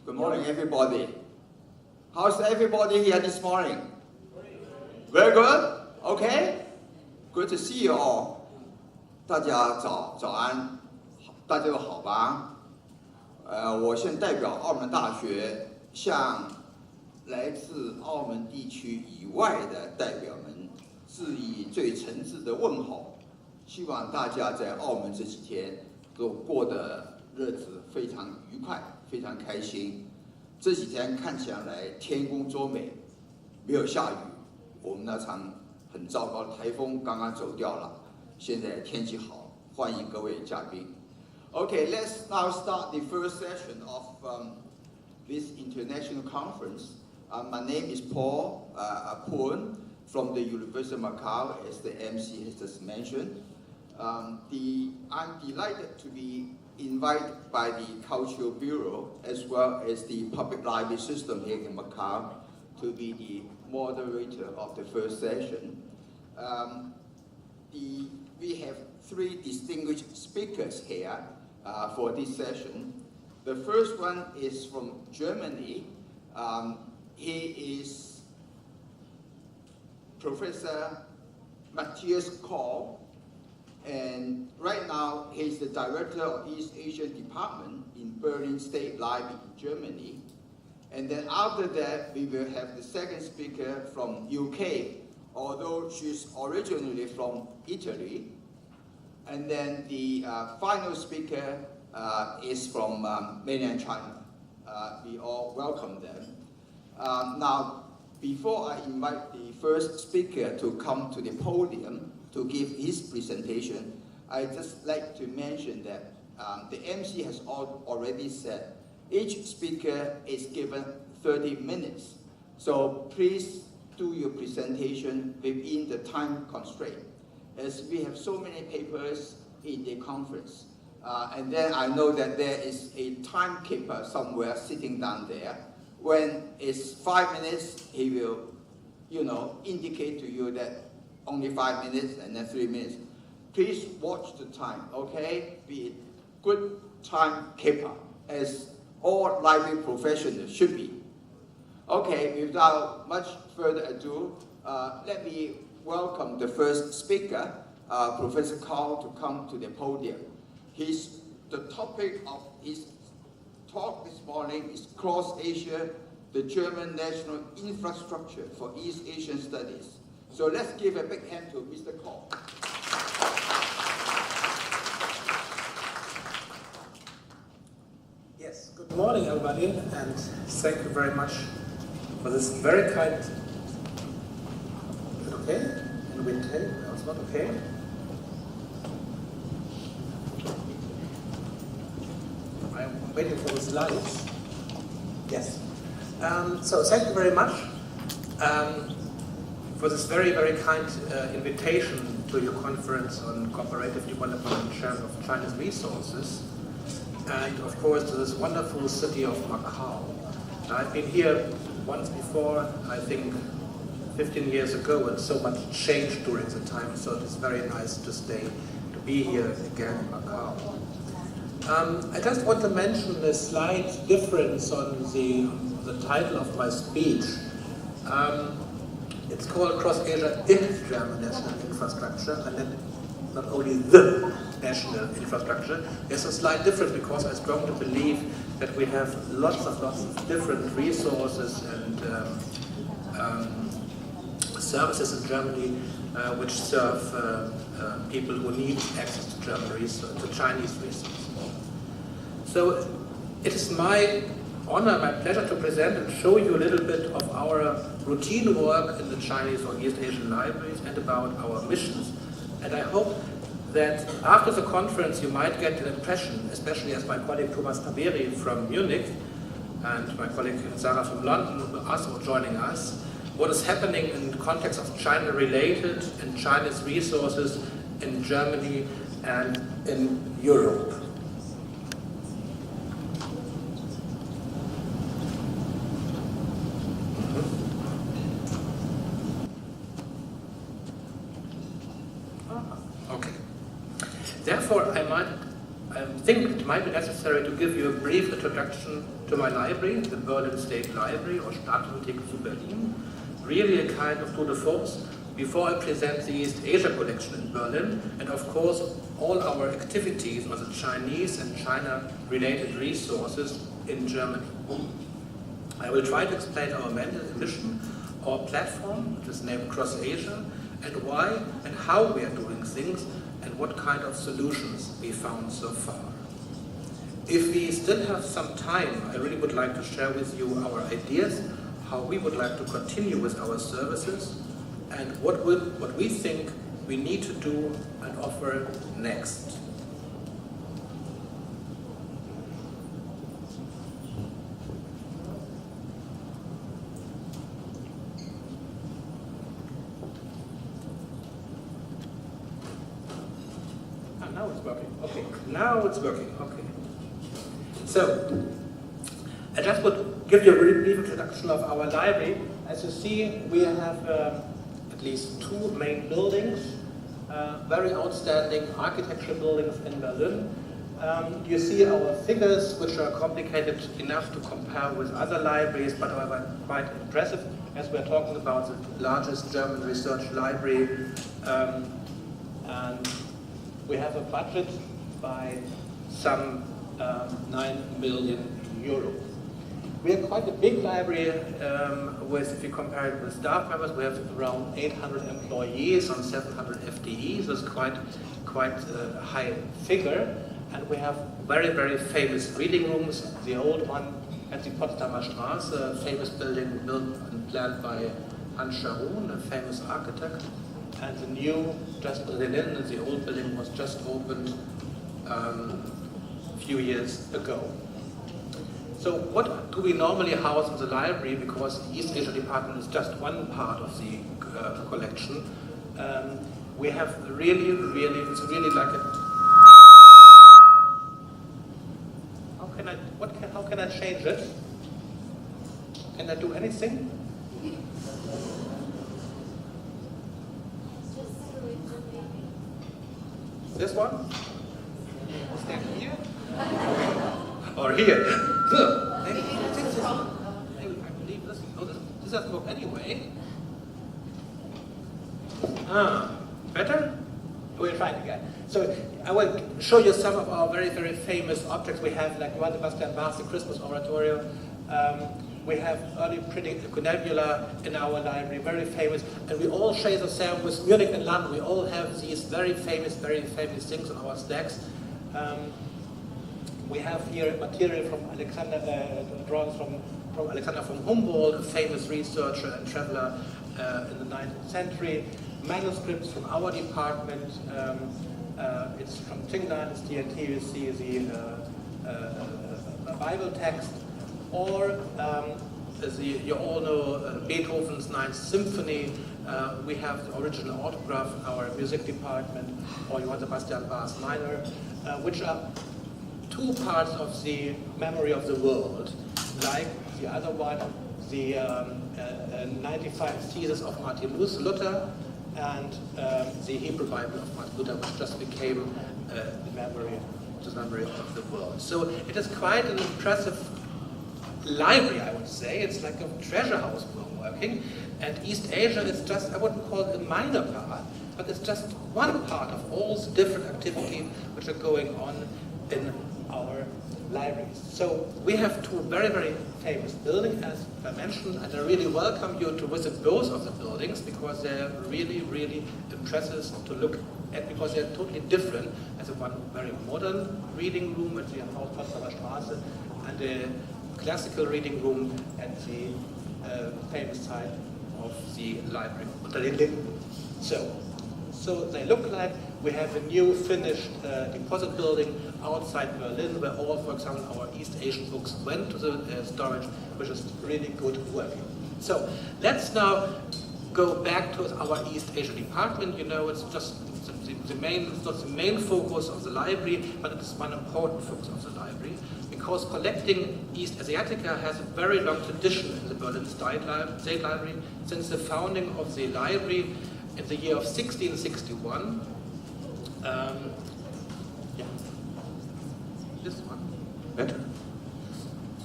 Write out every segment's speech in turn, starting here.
Good morning, everybody. How's everybody here this morning? Very good? Okay? Good to see you all. 大家早安，大家都好吧？我现代表澳门大学向来自澳门地区以外的代表们致以最诚挚的问候。希望大家在澳门这几天都过得日子非常愉快，非常开心。这几天看起来天公作美，没有下雨。我们那场很糟糕的台风刚刚走掉了，现在天气好，欢迎各位嘉宾。Okay, let's now start the first session of this international conference. My name is POON from the University of Macau, as the MC has just mentioned. I'm delighted to be invited by the Cultural Bureau as well as the public library system here in Macau to be the moderator of the first session. We have three distinguished speakers here for this session. The first one is from Germany. He is Professor Matthias KAUN, and right now he's the director of East Asian Department in Berlin State Library in Germany. And then after that, we will have the second speaker from UK, although she's originally from Italy. And then the final speaker is from mainland China. We all welcome them. Now, before I invite the first speaker to come to the podium to give his presentation, I'd just like to mention that the MC has already said each speaker is given 30 minutes. So please do your presentation within the time constraint, as we have so many papers in the conference. And then I know that there is a timekeeper somewhere sitting down there. When it's 5 minutes, he will, indicate to you that only 5 minutes and then 3 minutes. Please watch the time, okay? Be a good timekeeper, as all library professionals should be. Okay, without much further ado, let me welcome the first speaker, Professor KAUN, to come to the podium. The topic of his talk this morning is CrossAsia, the German National Infrastructure for East Asian Studies. So let's give a big hand to Mr. KAUN. Yes, good morning everybody, and thank you very much for this very kind... Is it okay? And we take? No, it's not okay. I'm waiting for the slides. Yes. So thank you very much for this very, very kind invitation to your conference on cooperative development and sharing of Chinese resources, and of course to this wonderful city of Macau. I've been here once before, I think 15 years ago, and so much changed during the time, so it's very nice to be here again in Macau. I just want to mention a slight difference on the title of my speech. It's called CrossAsia in German National Infrastructure, and then not only the national infrastructure. There's a slight difference because I strongly believe that we have lots of different resources and services in Germany which serve people who need access to to Chinese resources. So it is my honor, my pleasure to present and show you a little bit of our routine work in the Chinese or East Asian libraries and about our missions. And I hope that after the conference you might get an impression, especially as my colleague Thomas Taberi from Munich and my colleague Sarah from London are also joining us, what is happening in the context of China-related and Chinese resources in Germany and in Europe. Therefore, think it might be necessary to give you a brief introduction to my library, the Berlin State Library, or Stadtbibliothek zu Berlin, really a kind of tour de force, before I present the East Asia collection in Berlin, and of course all our activities on the Chinese and China-related resources in Germany. I will try to explain our mission, our platform, which is named CrossAsia, and why and how we are doing things, and what kind of solutions we found so far. If we still have some time, I really would like to share with you our ideas, how we would like to continue with our services, and what we think we need to do and offer next. Now it's working. Okay. Now it's working. Okay. So, I just would give you a really brief introduction of our library. As you see, we have at least two main buildings, very outstanding architecture buildings in Berlin. You see our figures, which are complicated enough to compare with other libraries, but however quite impressive, as we're talking about the largest German research library. And we have a budget by some 9 million euro. We are quite a big library, if you compare it with staff members, we have around 800 employees on 700 FTEs, so it's quite a high figure. And we have very, very famous reading rooms. The old one at the Potsdamer Straße, a famous building built and planned by Hans Scharoun, a famous architect. And the new, just Berlin, the old building was just opened a few years ago. So what do we normally house in the library? Because the East Asia department is just one part of the collection. We have it's really like a... How can I change it? Can I do anything? This one? Stand here? Or here? I believe this. Oh, this doesn't work anyway. Better? We'll try it again. So I will show you some of our very, very famous objects we have, like Johann Sebastian Bach's The Christmas Oratorio. We have early printing Cunebula in our library, very famous. And we all share the same with Munich and London. We all have these very famous things on our stacks. We have here material from drawings from Alexander von Humboldt, a famous researcher and traveler in the 19th century. Manuscripts from our department. It's from Qing Dynasty, and here you see the Bible text. Or, you all know Beethoven's Ninth Symphony. We have the original autograph in our music department, or Johann Sebastian Bach's Minor, which are two parts of the memory of the world, like the other one, the 95 Theses of Martin Luther, and the Hebrew Bible of Martin Luther, which just became the memory of the world. So it is quite an impressive library, I would say. It's like a treasure house we're working. And East Asia is just, I wouldn't call it a minor part, but it's just one part of all the different activities which are going on in our libraries. So we have two very, very famous buildings, as I mentioned, and I really welcome you to visit both of the buildings because they're really, really impressive to look at, because they're totally different. As a one very modern reading room at the Potsdamer Straße, and a classical reading room at the famous site of the library. So they look like we have a new finished deposit building outside Berlin, where all, for example, our East Asian books went to the storage, which is really good working. So let's now go back to our East Asia department. You know, it's just it's not the main focus of the library, but it is one important focus of the library, because collecting East Asiatica has a very long tradition in the Berlin State Library since the founding of the library in the year of 1661.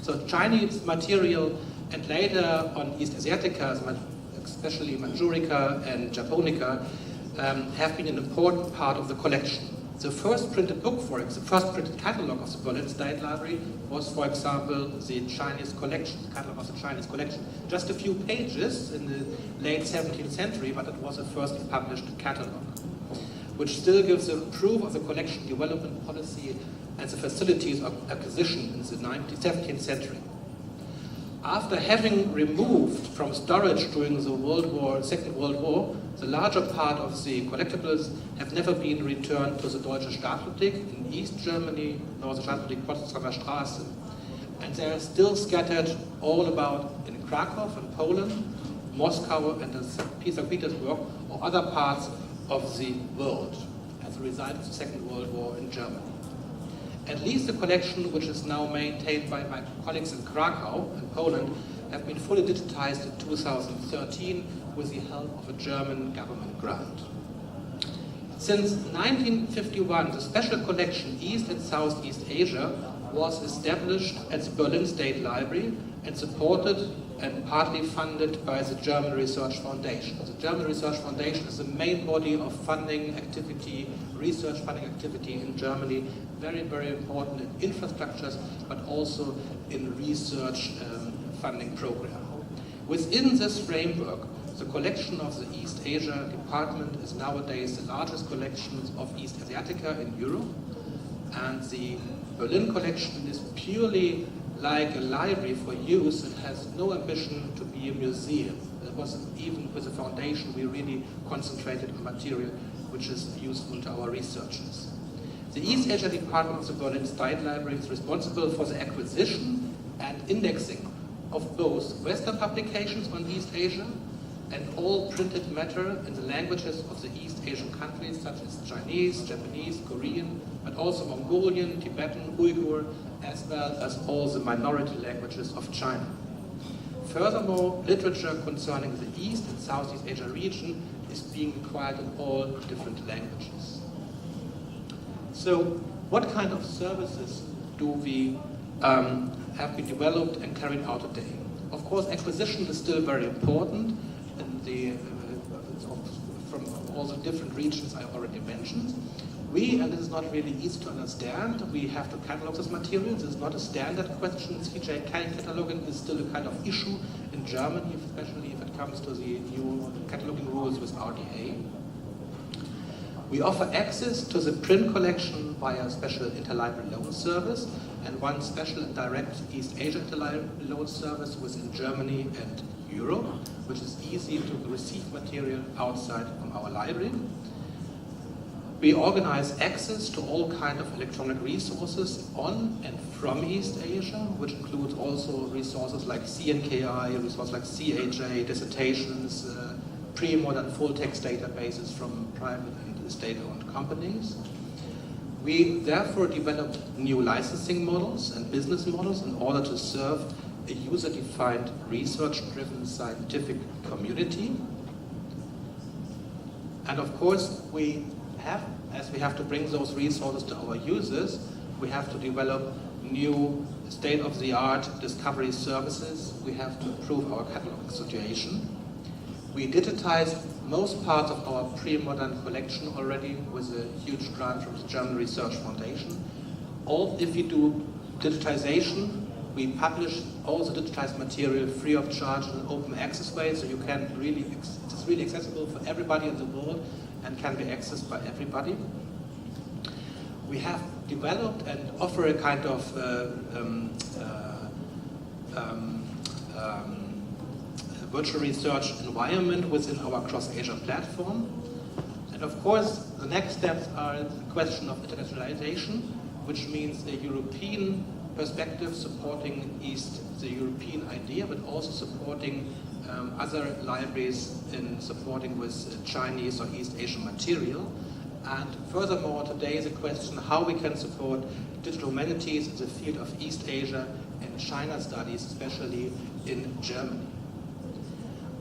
So Chinese material, and later on East Asiatica, especially Manjurica and Japonica, have been an important part of the collection. The first printed book, the first printed catalog of the Berlin State Library was, for example, the Chinese collection, the catalog of the Chinese collection. Just a few pages in the late 17th century, but it was the first published catalog, which still gives a proof of the collection development policy and the facilities of acquisition in the 17th century. After having removed from storage during the Second World War, the larger part of the collectibles have never been returned to the Deutsche Staatsbibliothek in East Germany, nor the Staatsbibliothek Potsdamer Straße. And they are still scattered all about in Krakow in Poland, Moscow and St. Petersburg, or other parts of the world as a result of the Second World War in Germany. At least the collection, which is now maintained by my colleagues in Krakow and Poland, have been fully digitized in 2013 with the help of a German government grant. Since 1951, the special collection East and Southeast Asia was established at the Berlin State Library and supported and partly funded by the German Research Foundation. The German Research Foundation is the main body of funding activity, research funding activity in Germany, very, very important in infrastructures, but also in research funding program. Within this framework, the collection of the East Asia Department is nowadays the largest collection of East Asiatica in Europe, and the Berlin collection is purely like a library for use. It has no ambition to be a museum. It was even with the foundation we really concentrated on material which is useful to our researchers. The East Asia Department of the Berlin State Library is responsible for the acquisition and indexing of both Western publications on East Asia and all printed matter in the languages of the East Asian countries such as Chinese, Japanese, Korean, but also Mongolian, Tibetan, Uyghur, as well as all the minority languages of China. Furthermore, literature concerning the East and Southeast Asia region is being acquired in all different languages. So, what kind of services do we have been developed and carried out today? Of course, acquisition is still very important from all the different regions I already mentioned. And this is not really easy to understand, we have to catalog this material. This is not a standard question. CJ cataloging is still a kind of issue in Germany, especially if it comes to the new cataloging rules with RDA. We offer access to the print collection via a special interlibrary loan service and one special and direct East Asia interlibrary loan service within Germany and Europe, which is easy to receive material outside from our library. We organize access to all kinds of electronic resources on and from East Asia, which includes also resources like CNKI, resources like CHA, dissertations, pre-modern full-text databases from private and state-owned companies. We therefore developed new licensing models and business models in order to serve a user-defined, research-driven scientific community. And of course, as we have to bring those resources to our users, we have to develop new state-of-the-art discovery services. We have to improve our catalog situation. We digitized most parts of our pre-modern collection already with a huge grant from the German Research Foundation. If we do digitization, we publish all the digitized material free of charge in an open access way, so you can it's really accessible for everybody in the world and can be accessed by everybody. We have developed and offer a kind of virtual research environment within our CrossAsia platform. And of course, the next steps are the question of internationalization, which means a European perspective supporting the European idea, but also supporting other libraries in supporting with Chinese or East Asian material. And furthermore, today is a question how we can support digital humanities in the field of East Asia and China studies, especially in Germany.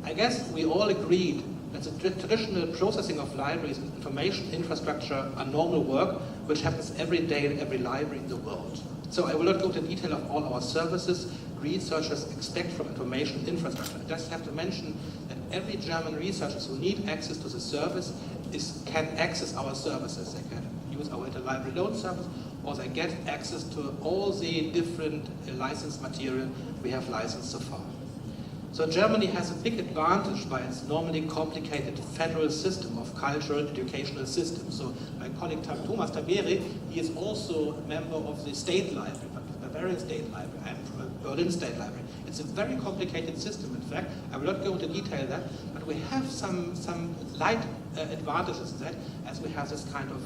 I guess we all agreed that the traditional processing of libraries and information infrastructure are normal work which happens every day in every library in the world. So I will not go into detail of all our services researchers expect from information infrastructure. I just have to mention that every German researcher who need access to the service can access our services. They can use our interlibrary loan service, or they get access to all the different licensed material we have licensed so far. So Germany has a big advantage by its normally complicated federal system of cultural educational systems. So my colleague Thomas Taberi, he is also a member of the state library, but the Bavarian State Library, I'm from the Berlin State Library. It's a very complicated system, in fact. I will not go into detail of that, but we have some light advantages in that, as we have this kind of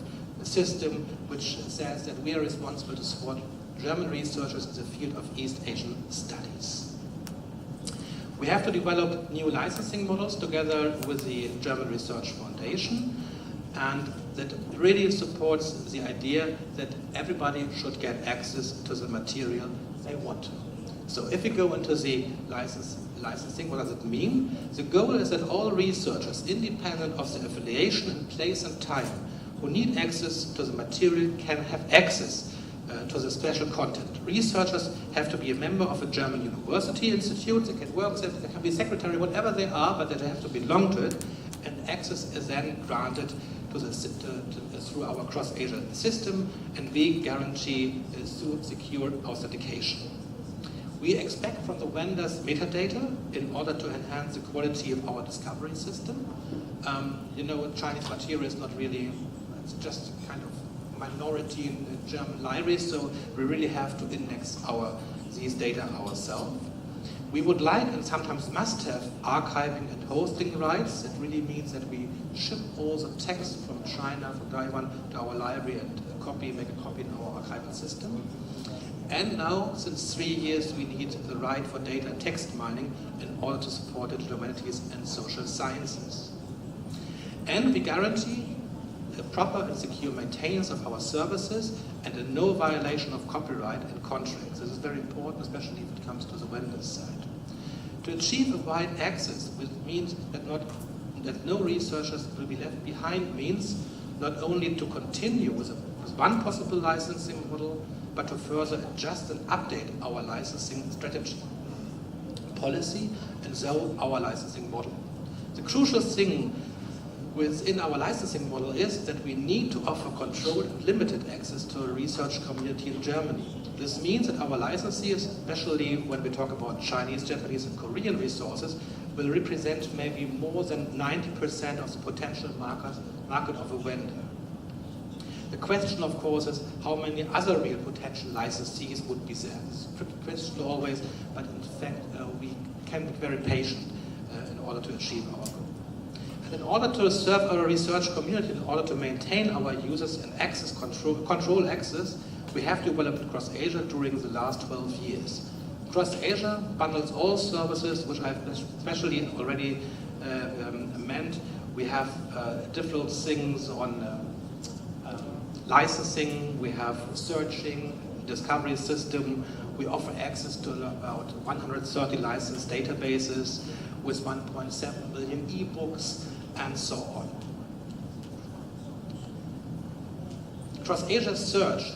system which says that we are responsible to support German researchers in the field of East Asian studies. We have to develop new licensing models together with the German Research Foundation, and that really supports the idea that everybody should get access to the material they want to. So if we go into the licensing, what does it mean? The goal is that all researchers, independent of their affiliation in place and time, who need access to the material can have access to the special content. Researchers have to be a member of a German university institute, they can work there, they can be secretary, whatever they are, but they have to belong to it, and access is then granted to through our CrossAsia system, and we guarantee secure authentication. We expect from the vendors metadata in order to enhance the quality of our discovery system. Chinese material is not really, it's just kind of minority in the German libraries, so we really have to index these data ourselves. We would like, and sometimes must have, archiving and hosting rights. It really means that we ship all the text from China, from Taiwan, to our library and make a copy in our archival system. And now, since 3 years, we need the right for data and text mining in order to support the humanities and social sciences. And we guarantee a proper and secure maintenance of our services and a no violation of copyright and contracts. This is very important, especially if it comes to the vendor's side. To achieve a wide access, which means that no researchers will be left behind, means not only to continue with one possible licensing model, but to further adjust and update our licensing strategy, policy, and so our licensing model. The crucial thing within our licensing model is that we need to offer controlled and limited access to a research community in Germany. This means that our licensees, especially when we talk about Chinese, Japanese, and Korean resources, will represent maybe more than 90% of the potential market of a vendor. The question, of course, is how many other real potential licensees would be there. It's a tricky question always, but in fact, we can be very patient in order to achieve our goal. In order to serve our research community, in order to maintain our users and access control access, we have developed CrossAsia during the last 12 years. CrossAsia bundles all services, which I've especially already meant. We have different things on licensing, we have searching, discovery system. We offer access to about 130 licensed databases with 1.7 million ebooks, and so on. CrossAsia Search,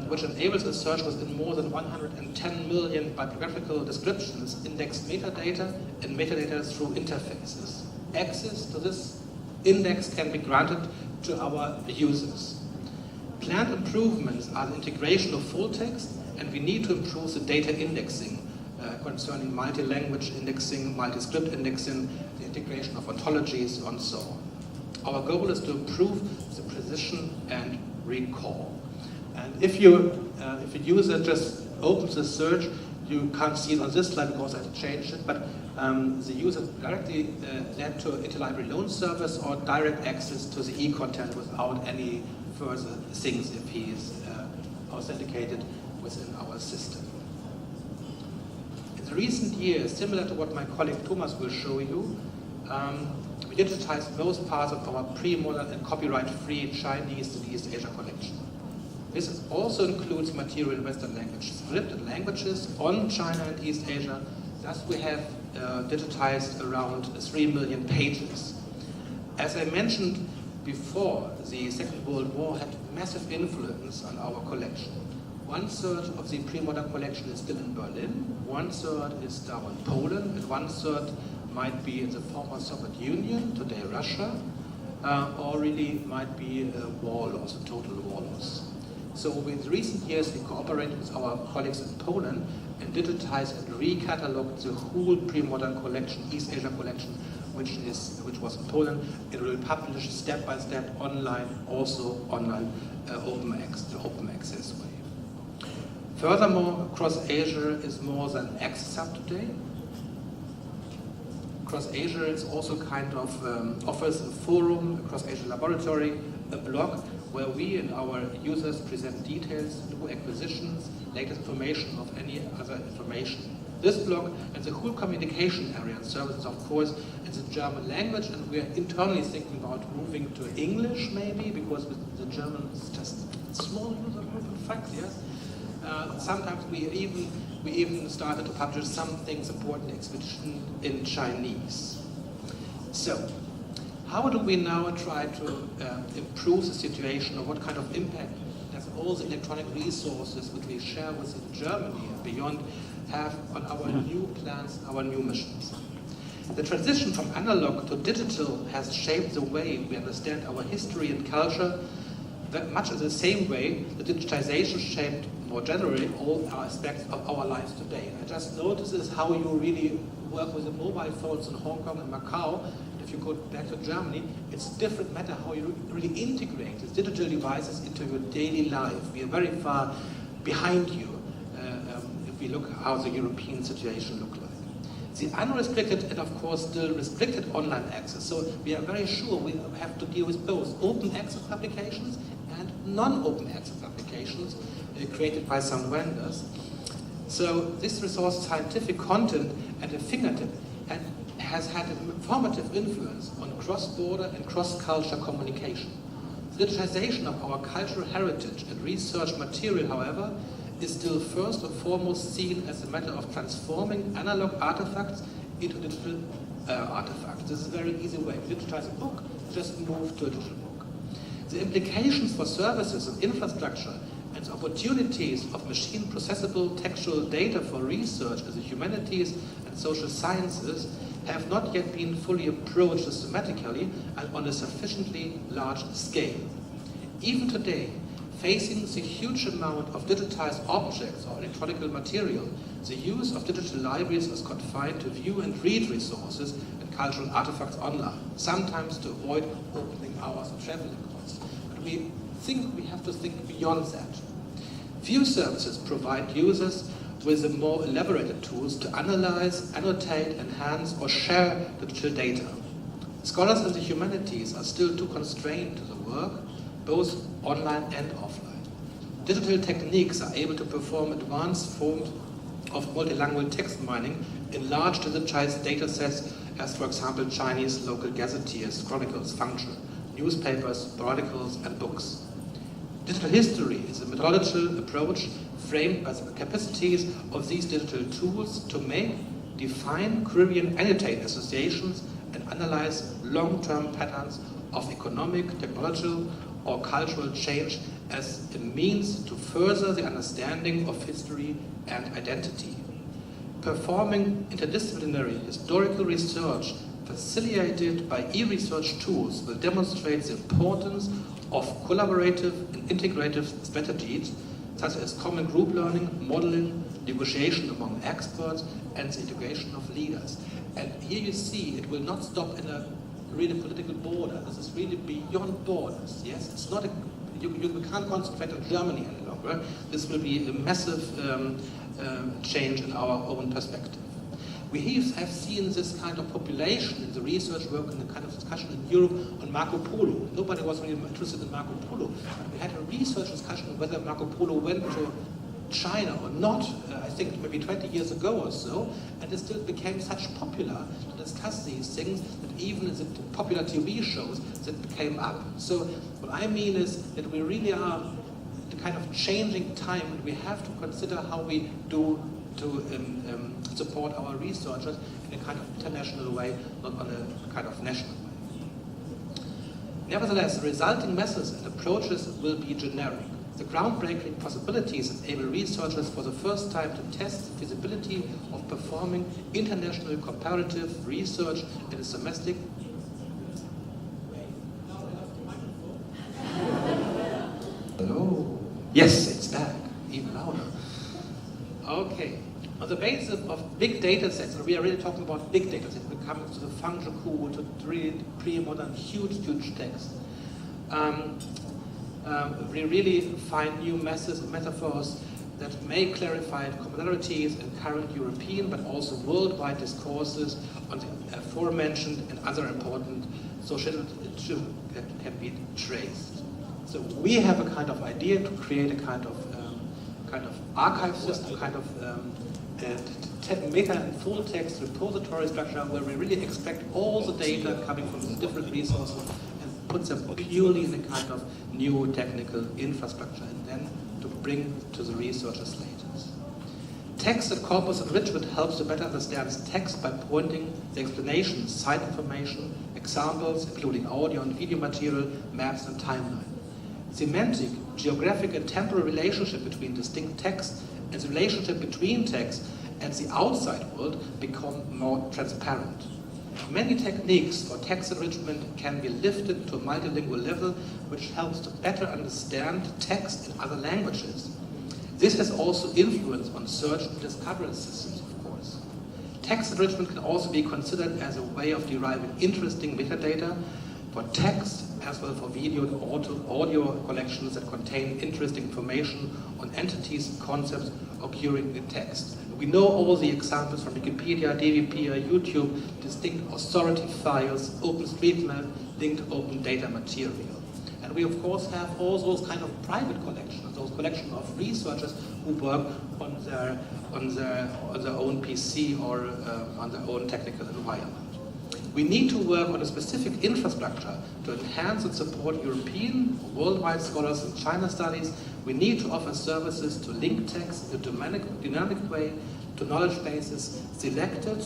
which enables a search within more than 110 million bibliographical descriptions, indexed metadata and metadata through interfaces. Access to this index can be granted to our users. Planned improvements are the integration of full text, and we need to improve the data indexing concerning multi-language indexing, multi-script indexing, the integration of ontologies, and so on. Our goal is to improve the precision and recall. And if a user just opens the search, you can't see it on this slide because I changed it, but the user directly led to interlibrary loan service or direct access to the e-content without any further things if he is authenticated within our system. In the recent years, similar to what my colleague Thomas will show you, we digitized most parts of our pre-modern and copyright-free Chinese and East Asia collection. This also includes material in Western languages, scripted languages on China and East Asia. Thus, we have digitized around 3 million pages. As I mentioned before, the Second World War had massive influence on our collection. 1/3 of the pre-modern collection is still in Berlin, 1/3 is down in Poland, and 1/3 might be in the former Soviet Union, today Russia, or really might be war loss, a total war loss. So in recent years we cooperated with our colleagues in Poland and digitized and recatalogued the whole pre-modern collection, East Asia collection, which was in Poland. It will be published step by step online, also online open access way. Furthermore, CrossAsia is more than access hub today. CrossAsia is also kind of offers a forum, a CrossAsia laboratory, a blog where we and our users present details, new acquisitions, latest information of any other information. This blog and the whole communication area and services, of course, is in German language, and we are internally thinking about moving to English maybe, because with the German is just a small user group in fact, yes. Sometimes we even started to publish some things important exhibition in Chinese. So, how do we now try to improve the situation, or what kind of impact does all the electronic resources which we share within Germany and beyond have on our new plans, our new missions? The transition from analog to digital has shaped the way we understand our history and culture, that much in the same way the digitization shaped more generally all aspects of our lives today. I just noticed is how you really work with the mobile phones in Hong Kong and Macau. If you go back to Germany, it's a different matter how you really integrate these digital devices into your daily life. We are very far behind you if we look how the European situation looks like. The unrestricted and of course still restricted online access. So we are very sure we have to deal with both open access applications and non-open access applications created by some vendors. So this resource scientific content at a fingertip and has had an informative influence on cross-border and cross-culture communication. The digitization of our cultural heritage and research material, however, is still first and foremost seen as a matter of transforming analog artifacts into digital artifacts. This is a very easy way. If you digitize a book, just move to a digital book. The implications for services and infrastructure and the opportunities of machine processable textual data for research in the humanities and social sciences have not yet been fully approached systematically and on a sufficiently large scale. Even today, facing the huge amount of digitized objects or electronic material, the use of digital libraries is confined to view and read resources and cultural artifacts online, sometimes to avoid opening hours or traveling costs. But we think we have to think beyond that. Few services provide users with the more elaborated tools to analyze, annotate, enhance, or share digital data. Scholars in the humanities are still too constrained to the work, both online and offline. Digital techniques are able to perform advanced forms of multilingual text mining in large digitized data sets, as for example Chinese local gazetteers, chronicles function, newspapers, periodicals, and books. Digital history is a methodological approach framed by the capacities of these digital tools to make, define, query, and annotate associations and analyze long-term patterns of economic, technological, or cultural change as a means to further the understanding of history and identity. Performing interdisciplinary historical research facilitated by e-research tools will demonstrate the importance of collaborative and integrative strategies such as common group learning, modeling, negotiation among experts, and the integration of leaders. And here you see it will not stop in a really political border. This is really beyond borders. Yes, it's not you can't concentrate on Germany any longer. This will be a massive change in our own perspective. We have seen this kind of population in the research work and the kind of discussion in Europe on Marco Polo. Nobody was really interested in Marco Polo. But we had a research discussion on whether Marco Polo went to China or not, I think maybe 20 years ago or so, and it still became such popular to discuss these things that even in the popular TV shows that became up. So what I mean is that we really are the kind of changing time, and we have to consider how we do to support our researchers in a kind of international way, not on a kind of national way. Nevertheless, the resulting methods and approaches will be generic. the groundbreaking possibilities enable researchers for the first time to test the feasibility of performing international comparative research in a domestic. Hello? Yes, it's back, even louder. Okay. On the basis of big data sets, and we are really talking about big data sets, when it comes to the function cool, to really pre-modern, huge text. We really find new metaphors that may clarify commonalities in current European but also worldwide discourses on the aforementioned and other important social issues that can be traced. So we have a kind of idea to create a kind of archive system, meta and full text repository structure where we really extract all the data coming from the different resources and put them purely in a kind of new technical infrastructure and then to bring to the researchers later. Text and corpus enrichment helps to better understand text by pointing the explanations, site information, examples, including audio and video material, maps and timeline. Semantic, geographic and temporal relationship between distinct texts and the relationship between text and the outside world become more transparent. Many techniques for text enrichment can be lifted to a multilingual level, which helps to better understand text in other languages. This has also influence on search and discovery systems, of course. Text enrichment can also be considered as a way of deriving interesting metadata for text as well for video and audio collections that contain interesting information on entities and concepts occurring in text. We know all the examples from Wikipedia, DVP, YouTube, distinct authority files, OpenStreetMap, linked open data material. And we of course have all those kind of private collections, those collections of researchers who work on their own PC or on their own technical environment. We need to work on a specific infrastructure to enhance and support European or worldwide scholars in China studies. We need to offer services to link text in a dynamic way to knowledge bases selected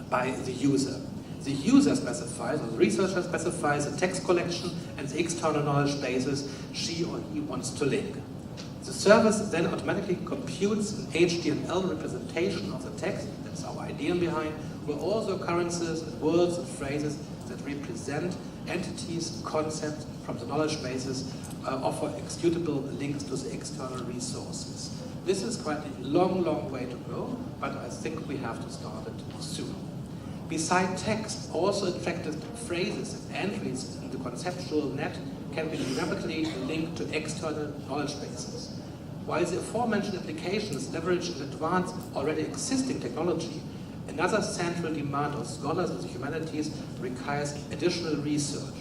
by the user. The user specifies, or the researcher specifies the text collection and the external knowledge bases she or he wants to link. The service then automatically computes an HTML representation of the text, that's our idea behind, where all the occurrences, words and phrases that represent entities, concepts from the knowledge bases offer executable links to the external resources. This is quite a long way to go, but I think we have to start it soon. Besides text, also effective phrases and entries in the conceptual net can be dynamically linked to external knowledge bases. While the aforementioned applications leverage and advance already existing technology, another central demand of scholars of the humanities requires additional research.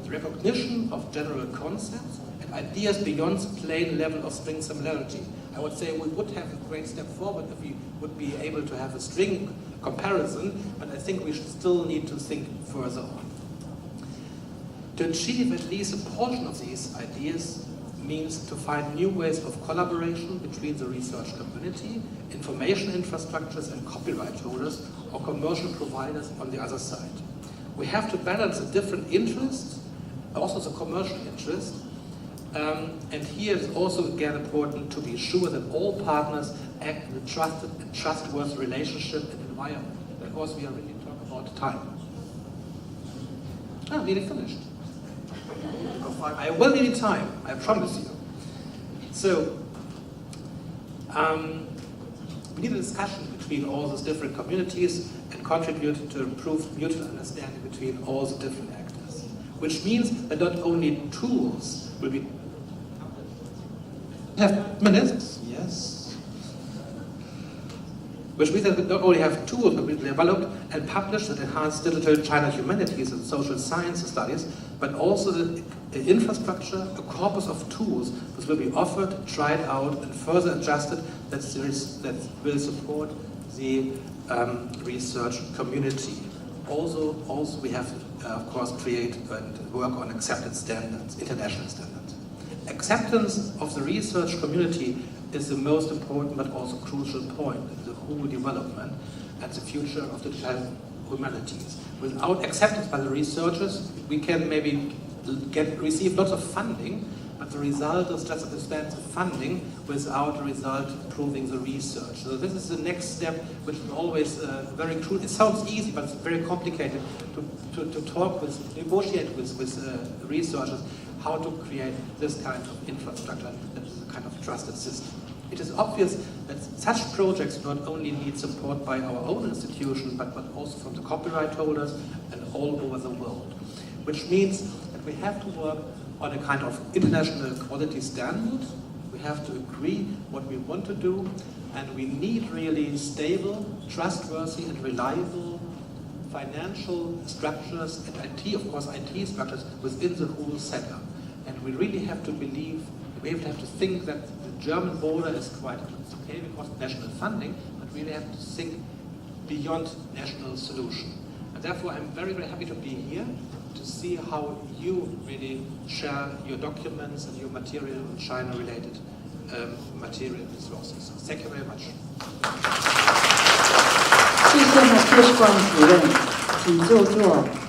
The recognition of general concepts and ideas beyond the plain level of string similarity. I would say we would have a great step forward if we would be able to have a string comparison, but I think we should still need to think further on. To achieve at least a portion of these ideas means to find new ways of collaboration between the research community, information infrastructures and copyright holders or commercial providers on the other side. We have to balance the different interests, also the commercial interest, and here it's also again important to be sure that all partners act in a trusted and trustworthy relationship and environment. Of course, we are really talking about time. Nearly finished. I will need time, I promise you. So, we need a discussion between all those different communities and contribute to improve mutual understanding between all the different actors. Which means that not only tools will be... Have minutes? Yes. Which means that we not only have tools that we developed and published that enhance digital China humanities and social science studies, but also the infrastructure, a corpus of tools which will be offered, tried out, and further adjusted that will support the research community. Also we have to, of course, create and work on accepted standards, international standards. Acceptance of the research community is the most important but also crucial point in the whole development and the future of the digital humanities. Without acceptance by the researchers, we can maybe receive lots of funding, but the result is just expensive funding without the result improving the research. So this is the next step, which is always very crucial. It sounds easy, but it's very complicated to talk with, negotiate with researchers how to create this kind of infrastructure, that is a kind of trusted system. It is obvious that such projects not only need support by our own institution, but also from the copyright holders and all over the world. Which means that we have to work on a kind of international quality standard. We have to agree what we want to do, and we need really stable, trustworthy, and reliable financial structures and IT, of course, IT structures within the whole setup. And we really have to believe, we have to think that the German border is quite okay because of national funding, but we really have to think beyond national solution. And therefore, I'm very, very happy to be here to see how you really share your documents and your material on China-related material resources. Thank you very much. 谢谢Matthias KAUN主任，请就坐。